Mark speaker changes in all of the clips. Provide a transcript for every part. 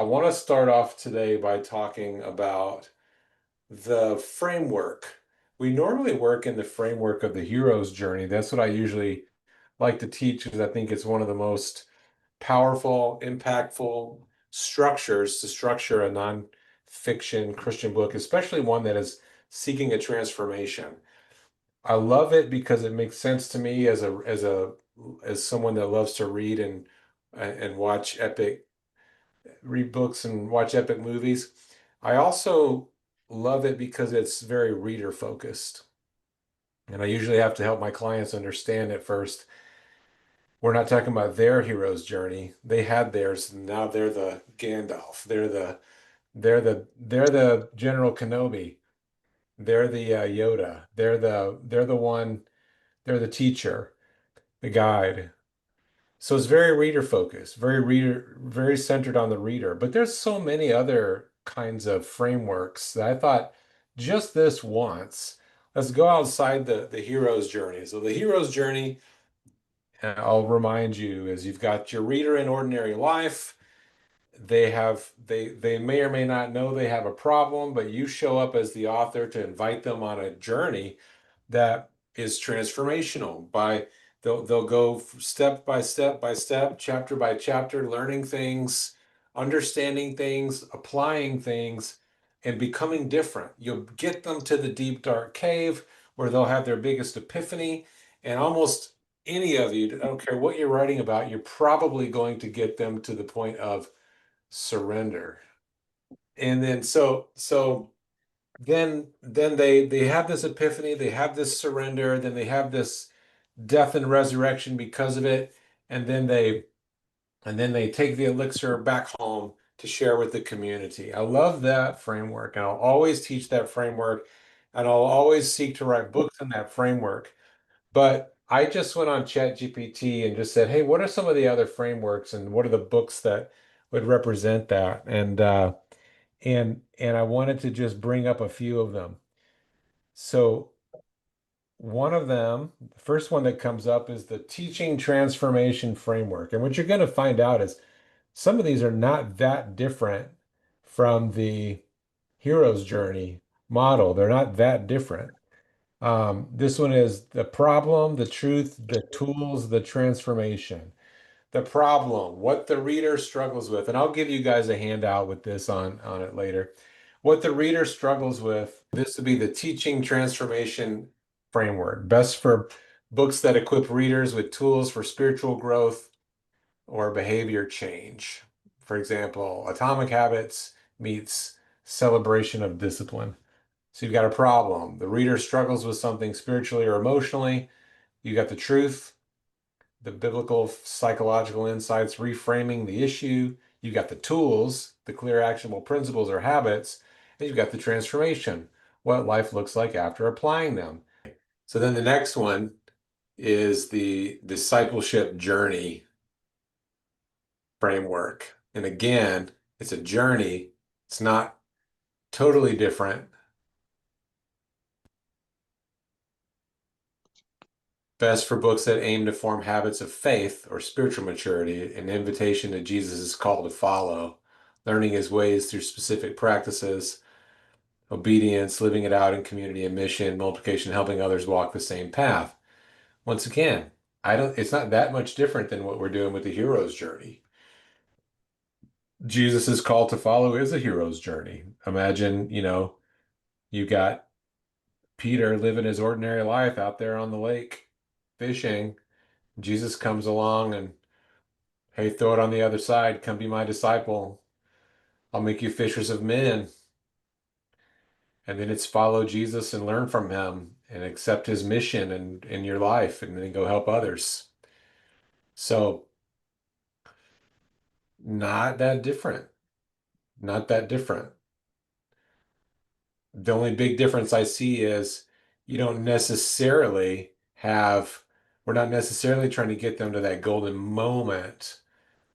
Speaker 1: want to start off today by talking about the framework. We normally work in the framework of the hero's journey. That's what I usually like to teach because I think it's one of the most powerful, impactful structures to structure a non-fiction Christian book, especially one that is seeking a transformation. I love it because it makes sense to me as someone that loves to read and read books and watch epic movies. I also love it because it's very reader focused. And I usually have to help my clients understand at first. We're not talking about their hero's journey. They had theirs, and now they're the Gandalf. They're the General Kenobi. They're the Yoda. They're the one. They're the teacher, the guide. So it's very reader focused, very centered on the reader. But there's so many other kinds of frameworks that I thought just this once, let's go outside the hero's journey. So the hero's journey, I'll remind you, is you've got your reader in ordinary life. They may or may not know they have a problem, but you show up as the author to invite them on a journey that is transformational. They'll go step by step by step, chapter by chapter, learning things, understanding things, applying things, and becoming different. You'll get them to the deep dark cave where they'll have their biggest epiphany, and almost any of you, I don't care what you're writing about, you're probably going to get them to the point of surrender. And then they have this epiphany, they have this surrender, then they have this death and resurrection because of it, and then they take the elixir back home to share with the community. I love that framework, and I'll always teach that framework, and I'll always seek to write books in that framework. But I just went on ChatGPT and just said, "Hey, what are some of the other frameworks, and what are the books that would represent that?" And I wanted to just bring up a few of them. So one of them, the first one that comes up is the teaching transformation framework. And what you're going to find out is some of these are not that different from the hero's journey model. They're not that different. This one is the problem, the truth, the tools, the transformation. The problem, what the reader struggles with, and I'll give you guys a handout with this on it later. What the reader struggles with, this would be the teaching transformation framework, best for books that equip readers with tools for spiritual growth or behavior change. For example, Atomic Habits meets Celebration of Discipline. So you've got a problem. The reader struggles with something spiritually or emotionally. You got the truth, the biblical psychological insights, reframing the issue. You got the tools, the clear actionable principles or habits, and you've got the transformation, what life looks like after applying them. So then the next one is the discipleship journey framework. And again, it's a journey. It's not totally different. Best for books that aim to form habits of faith or spiritual maturity, an invitation to Jesus' call to follow, learning his ways through specific practices, obedience, living it out in community and mission, multiplication, helping others walk the same path. Once again, it's not that much different than what we're doing with the hero's journey. Jesus' call to follow is a hero's journey. Imagine, you got Peter living his ordinary life out there on the lake fishing. Jesus comes along and, hey, throw it on the other side. Come be my disciple. I'll make you fishers of men. And then it's follow Jesus and learn from him and accept his mission in your life and then go help others. So not that different. Not that different. The only big difference I see is you don't necessarily we're not necessarily trying to get them to that golden moment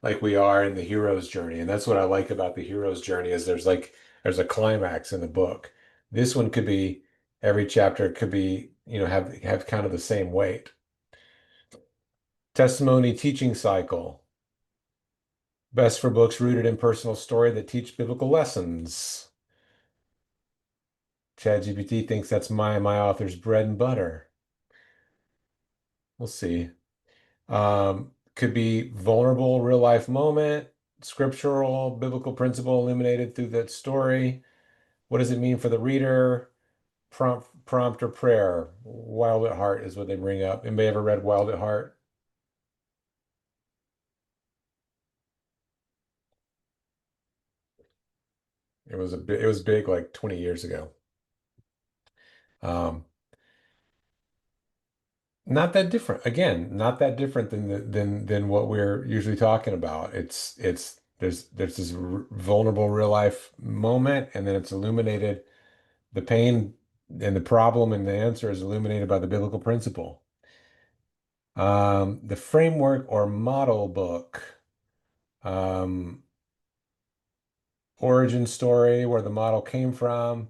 Speaker 1: like we are in the hero's journey. And that's what I like about the hero's journey is there's a climax in the book. This one could be every chapter could be, have kind of the same weight. Testimony teaching cycle. Best for books rooted in personal story that teach biblical lessons. ChatGPT thinks that's my author's bread and butter. We'll see. Could be vulnerable real life moment, scriptural, biblical principle illuminated through that story. What does it mean for the reader? Prompt or prayer. Wild at Heart is what they bring up. Anybody ever read Wild at Heart? It was big like 20 years ago. Um, Not that different. Again, not that different than than what we're usually talking about. It's there's this vulnerable real life moment, and then it's illuminated. The pain and the problem and the answer is illuminated by the biblical principle. The framework or model book, um, origin story, where the model came from,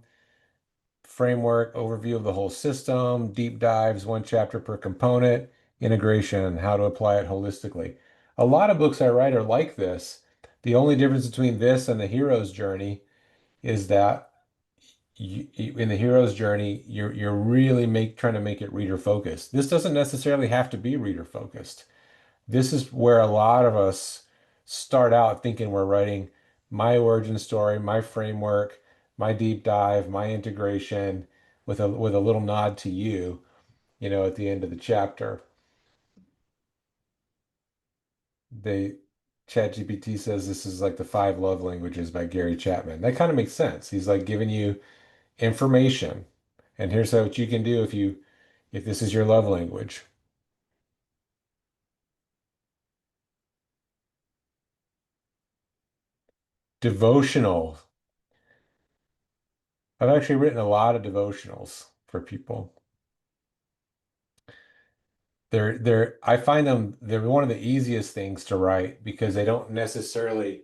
Speaker 1: framework, overview of the whole system, deep dives, one chapter per component, integration, how to apply it holistically. A lot of books I write are like this. The only difference between this and the hero's journey is that in the hero's journey, you're really trying to make it reader focused. This doesn't necessarily have to be reader focused. This is where a lot of us start out thinking we're writing my origin story, my framework, my deep dive, my integration with a little nod to you, at the end of the chapter. They ChatGPT says this is like the five love languages by Gary Chapman. That kind of makes sense. He's like giving you information, and here's what you can do if this is your love language. Devotional. I've actually written a lot of devotionals for people. I find they're one of the easiest things to write because they don't necessarily,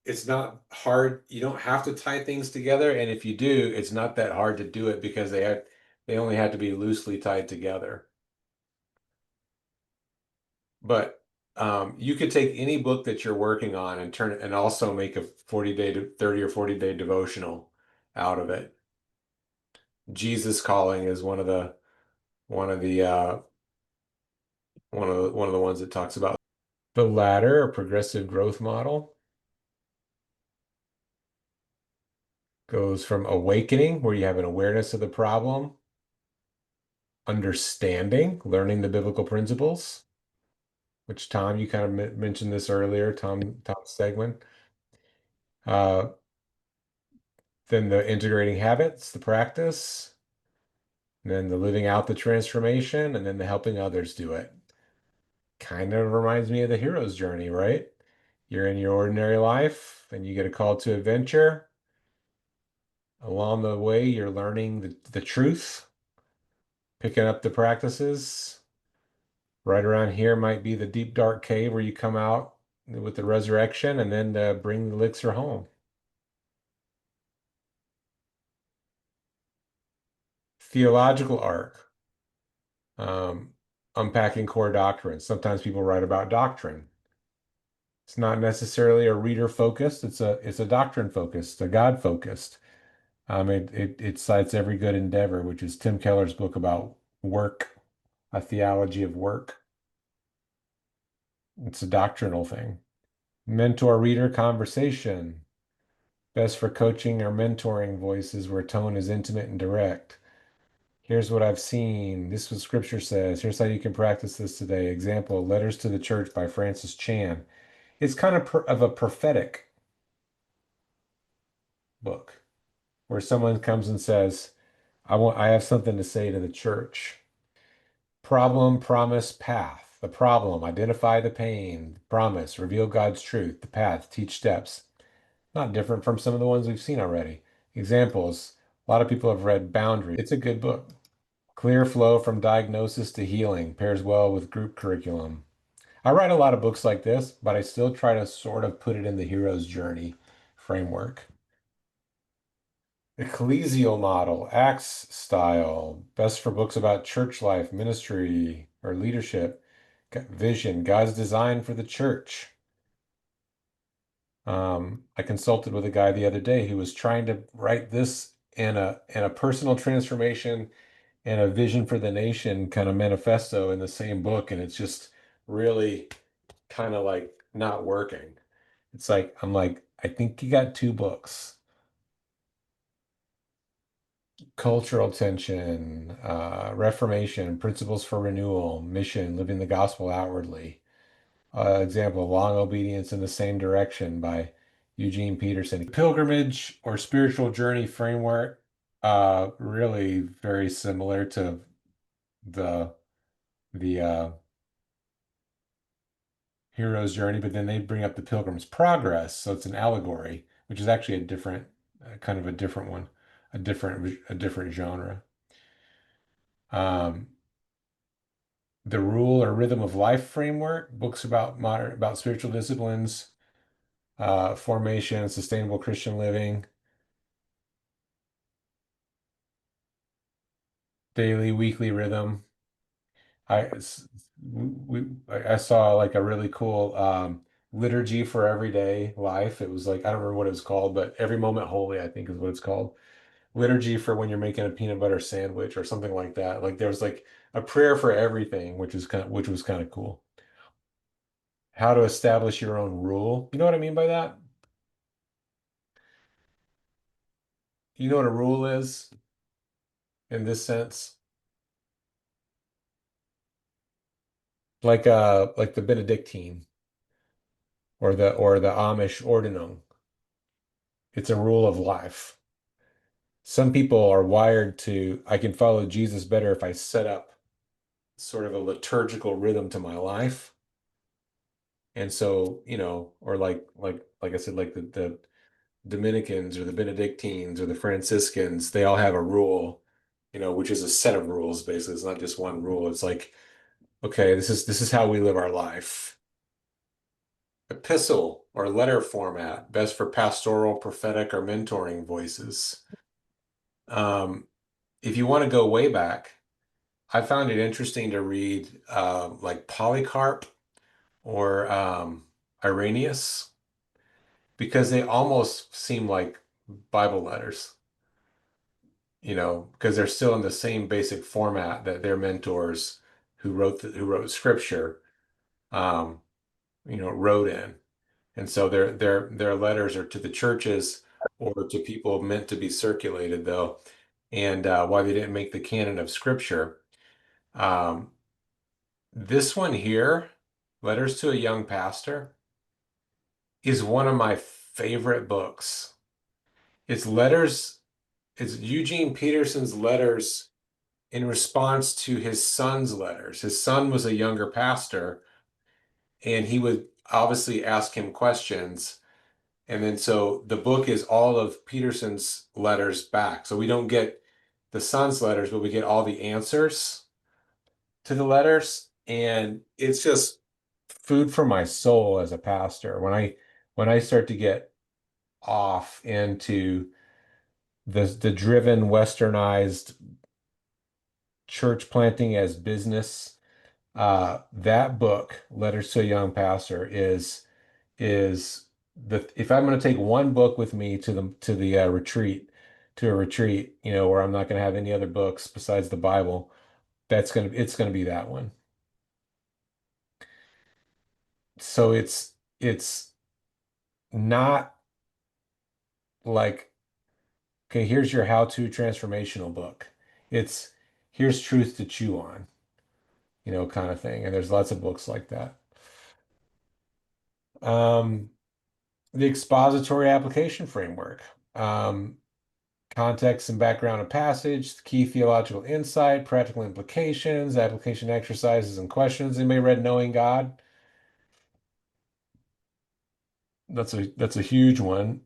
Speaker 1: it's not hard. You don't have to tie things together. And if you do, it's not that hard to do it because they only have to be loosely tied together. But you could take any book that you're working on and turn it and also make a 40-day to 30 or 40-day devotional out of it. Jesus Calling is one of the one of the ones that talks about the ladder, a progressive growth model. Goes from awakening, where you have an awareness of the problem, understanding, learning the biblical principles, which Tom, you kind of mentioned this earlier, Tom Stegman. Uh, then the integrating habits, the practice, and then the living out the transformation, and then the helping others do it. Kind of reminds me of the hero's journey, right? You're in your ordinary life, and you get a call to adventure. Along the way, you're learning the truth, picking up the practices. Right around here might be the deep dark cave where you come out with the resurrection and then bring the elixir home. Theological arc, um, unpacking core doctrines. Sometimes people write about doctrine. It's not necessarily a reader focused. It's a doctrine focused, a God focused. It cites Every Good Endeavor, which is Tim Keller's book about work, a theology of work. It's a doctrinal thing. Mentor reader conversation. Best for coaching or mentoring voices where tone is intimate and direct. Here's what I've seen. This is what scripture says. Here's how you can practice this today. Example, Letters to the Church by Francis Chan. It's kind of a prophetic book where someone comes and says, I have something to say to the church. Problem, promise, path. The problem, identify the pain. Promise, reveal God's truth. The path, teach steps. Not different from some of the ones we've seen already. Examples, a lot of people have read Boundaries. It's a good book. Clear flow from diagnosis to healing pairs well with group curriculum. I write a lot of books like this, but I still try to sort of put it in the hero's journey framework. Ecclesial model, Acts style, best for books about church life, ministry, or leadership. Vision, God's design for the church. I consulted with a guy the other day who was trying to write this in a personal transformation and a vision for the nation kind of manifesto in the same book, and it's just really kind of like not working. It's like I'm like, I think you got two books. Cultural tension, reformation, principles for renewal, mission, living the gospel outwardly. Example, long obedience in the same direction by Eugene Peterson. Pilgrimage or spiritual journey framework, really very similar to the the hero's journey, but then they bring up the Pilgrim's Progress, so it's an allegory, which is actually a different, kind of a different one, a different genre. Um, the Rule or Rhythm of Life framework, books about spiritual disciplines, formation, sustainable Christian living, daily, weekly rhythm. I s- I saw like a really cool liturgy for everyday life. It was like I don't remember what it was called, but Every Moment Holy, I think is what it's called. Liturgy for when you're making a peanut butter sandwich or something like that. Like there was like a prayer for everything, which was kind of cool. How to establish your own rule. You know what I mean by that? You know what a rule is in this sense? Like the Benedictine or the Amish ordinung. It's a rule of life. Some people are wired to, I can follow Jesus better if I set up sort of a liturgical rhythm to my life. And so, or like I said, like the Dominicans or the Benedictines or the Franciscans, they all have a rule, which is a set of rules basically. It's not just one rule. It's like, okay, this is how we live our life. Epistle or letter format, best for pastoral, prophetic, or mentoring voices. Um, if you want to go way back, I found it interesting to read like Polycarp or Irenaeus because they almost seem like Bible letters, because they're still in the same basic format that their mentors who wrote scripture, um, wrote in. And so their letters are to the churches or to people meant to be circulated, though. And why they didn't make the canon of scripture. Um, this one here, Letters to a Young Pastor, is one of my favorite books. It's letters, it's Eugene Peterson's letters in response to his son's letters. His son was a younger pastor, and he would obviously ask him questions. And then so the book is all of Peterson's letters back. So we don't get the son's letters, but we get all the answers to the letters. And it's just food for my soul as a pastor. When I start to get off into the driven, westernized church planting as business, that book, Letters to a Young Pastor, is the if I'm going to take one book with me to the retreat, to a retreat, where I'm not going to have any other books besides the Bible, it's going to be that one. So it's not like, okay, here's your how-to transformational book. It's here's truth to chew on, kind of thing. And there's lots of books like that. Um, the expository application framework. Context and background of passage, key theological insight, practical implications, application exercises and questions. Anybody read Knowing God? That's a huge one.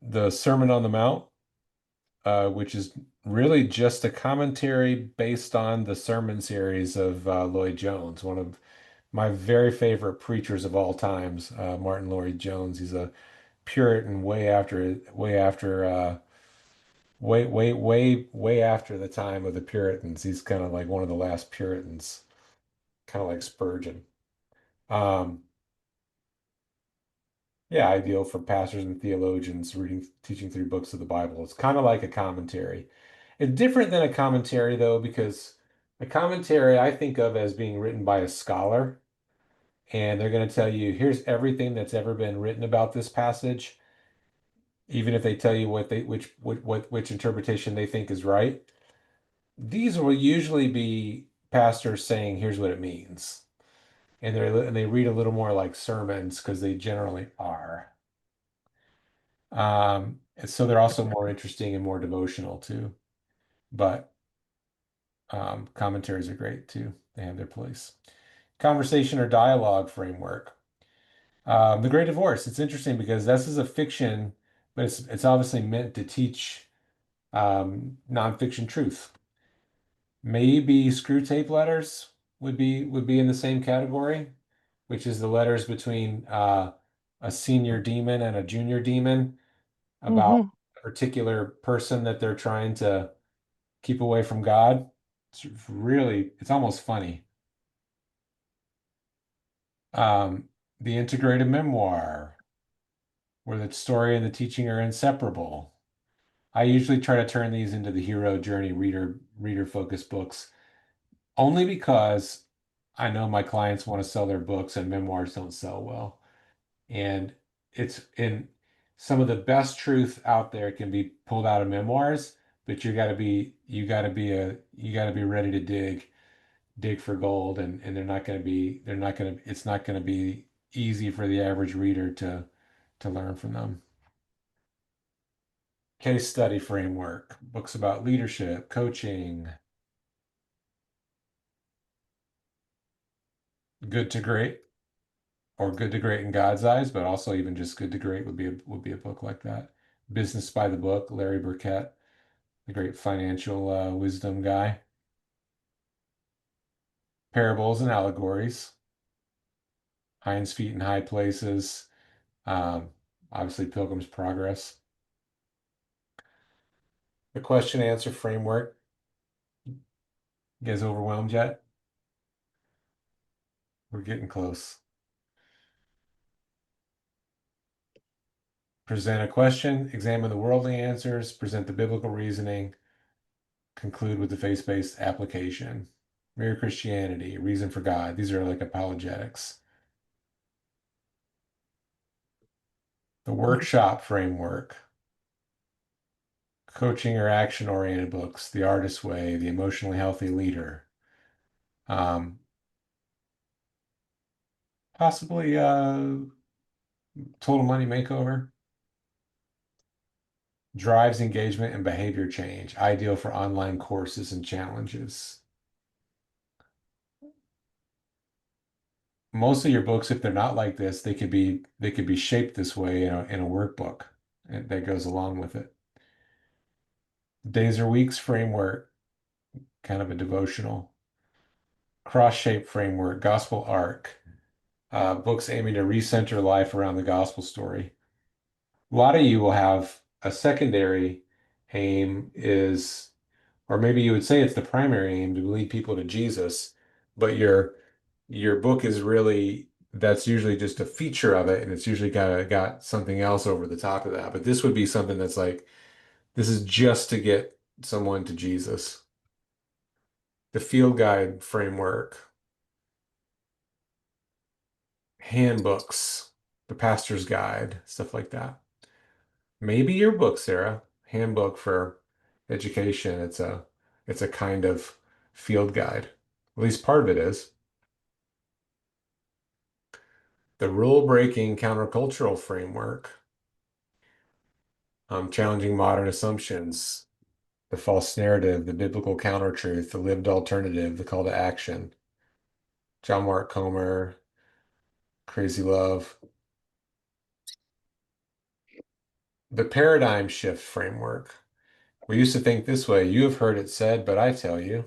Speaker 1: The Sermon on the Mount, which is really just a commentary based on the sermon series of Lloyd Jones, one of my very favorite preachers of all times, Martin Lloyd Jones. He's a Puritan way after the time of the Puritans. He's kind of like one of the last Puritans, kind of like Spurgeon. Um, Yeah, ideal for pastors and theologians reading, teaching through books of the Bible. It's kind of like a commentary. It's different than a commentary, though, because a commentary I think of as being written by a scholar, and they're going to tell you, here's everything that's ever been written about this passage, even if they tell you what they which interpretation they think is right. These will usually be pastors saying, here's what it means. And they read a little more like sermons because they generally are. And so they're also more interesting and more devotional too. But commentaries are great too. They have their place. Conversation or dialogue framework. The Great Divorce. It's interesting because this is a fiction, but it's obviously meant to teach nonfiction truth. Maybe screw tape letters would be in the same category, which is the letters between a senior demon and a junior demon about
Speaker 2: Hmm.
Speaker 1: a particular person that they're trying to keep away from God. It's almost funny. Um, the integrated memoir, where the story and the teaching are inseparable. I usually try to turn these into the hero journey reader focused books only because I know my clients want to sell their books and memoirs don't sell well. And it's in some of the best truth out there can be pulled out of memoirs, but you got to be ready to dig for gold, and it's not going to be easy for the average reader to learn from them. Case study framework, books about leadership, coaching, good to great, or good to great in God's eyes, but also even just good to great would be a book like that. Business by the Book, Larry Burkett, the great financial wisdom guy. Parables and allegories, Hind's Feet in High Places, um, obviously Pilgrim's Progress. The question answer framework, you guys overwhelmed yet? We're getting close. Present a question, examine the worldly answers, present the biblical reasoning, conclude with the faith-based application. Mere Christianity, reason for God. These are like apologetics. The workshop framework, coaching or action-oriented books, The Artist's Way, The Emotionally Healthy Leader. Um, Possibly Total Money Makeover. Drives engagement and behavior change, ideal for online courses and challenges. Most of your books, if they're not like this, they could be shaped this way in a workbook that goes along with it. Days or weeks framework, kind of a devotional. Cross-shape framework, gospel arc, books aiming to recenter life around the gospel story. A lot of you will have a secondary aim is, or maybe you would say it's the primary aim to lead people to Jesus, but your book is really that's usually just a feature of it, and it's usually got something else over the top of that. But this would be something that's like this is just to get someone to Jesus. The field guide framework, handbooks, the pastor's guide, stuff like that. Maybe your book, Sarah, handbook for education. It's a kind of field guide. At least part of it is. The rule-breaking countercultural framework, challenging modern assumptions, the false narrative, the biblical counter-truth, the lived alternative, the call to action. John Mark Comer, Crazy Love. The paradigm shift framework. We used to think this way. You have heard it said, but I tell you.